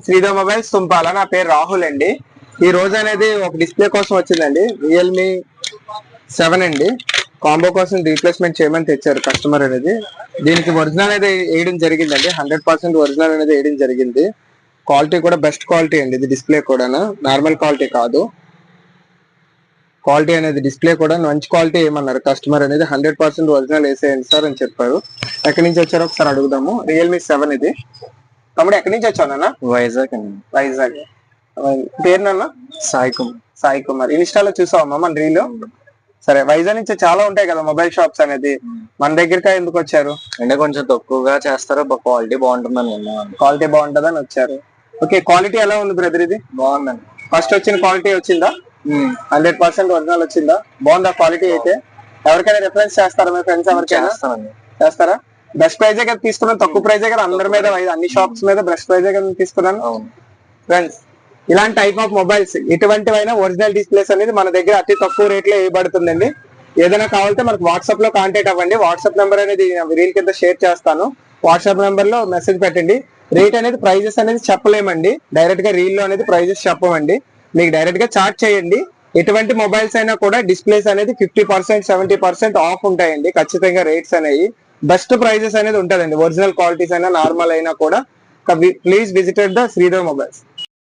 Sridhar mobiles Tumpala. నా పేరు రాహుల్ అండి. ఈ రోజు అనేది ఒక డిస్ప్లే కోసం వచ్చిందండి. రియల్మీ 7 అండి. కాంబో కోసం రీప్లేస్మెంట్ చేయమని తెచ్చారు కస్టమర్ అనేది. దీనికి ఒరిజినల్ అనేది వేయడం జరిగిందండి. 100% ఒరిజినల్ అనేది వేయడం జరిగింది. క్వాలిటీ కూడా బెస్ట్ క్వాలిటీ అండి. ఇది డిస్ప్లే కూడా నార్మల్ క్వాలిటీ కాదు. క్వాలిటీ అనేది డిస్ప్లే కూడా మంచి క్వాలిటీ ఏమన్నారు కస్టమర్ అనేది. 100% ఒరిజినల్ వేసేయండి సార్ అని చెప్పారు. ఎక్కడి నుంచి వచ్చారో ఒకసారి అడుగుదాము. రియల్మీ 7 ఇది. తమ్ముడు ఎక్కడి నుంచి వచ్చావు నాన్న? వైజాగ్ అండి. వైజాగ్. పేరు నాన్న? సాయి కుమార్. సాయి కుమార్. ఇన్స్టాలో చూసావమ్మా మన రీల్? సరే, వైజాగ్ నుంచి చాలా ఉంటాయి కదా మొబైల్ షాప్స్ అనేది. మన దగ్గరగా ఎందుకు వచ్చారు? అంటే కొంచెం తక్కువగా చేస్తారు, క్వాలిటీ బాగుంటుందని విన్నాను. క్వాలిటీ బాగుంటుందని వచ్చారు. ఓకే, క్వాలిటీ ఎలా ఉంది బ్రదర్? ఇది బాగుందండి. ఫస్ట్ వచ్చిన క్వాలిటీ వచ్చిందా? 100% ఒరిజినల్ వచ్చిందా? బాగుందా క్వాలిటీ? అయితే ఎవరికైనా రిఫరెన్స్ చేస్తారా మీ ఫ్రెండ్స్? ఎవరికైనా చేస్తారా? బెస్ట్ ప్రైజే కదా తీసుకున్నాను. తక్కువ ప్రైజే కదా అందరి మీద, అన్ని షాప్స్ మీద బెస్ట్ ప్రైజే కదా తీసుకున్నాను. ఫ్రెండ్స్, ఇలాంటి టైప్ ఆఫ్ మొబైల్స్ ఎటువంటివైనా ఒరిజినల్ డిస్ప్లేస్ అనేది మన దగ్గర అతి తక్కువ రేట్ లో వేయబడుతుందండి. ఏదైనా కావాలంటే మనకు వాట్సాప్ లో కాంటాక్ట్ అవ్వండి. వాట్సాప్ నెంబర్ అనేది రీల్ కింద షేర్ చేస్తాను. వాట్సాప్ నెంబర్ లో మెసేజ్ పెట్టండి. రేట్ అనేది ప్రైజెస్ అనేది చెప్పలేమండి. డైరెక్ట్ గా రీల్ లో అనేది ప్రైజెస్ చెప్పమండి. మీకు డైరెక్ట్ గా చార్ట్ చేయండి. ఎటువంటి మొబైల్స్ అయినా కూడా డిస్ప్లేస్ అనేది 50%, 70% ఆఫ్ ఉంటాయండి. ఖచ్చితంగా రేట్స్ అనేవి బెస్ట్ ప్రైజెస్ అనేది ఉంటుందండి. ఒరిజినల్ క్వాలిటీస్ అయినా నార్మల్ అయినా కూడా. Please visited the Sridhar mobiles.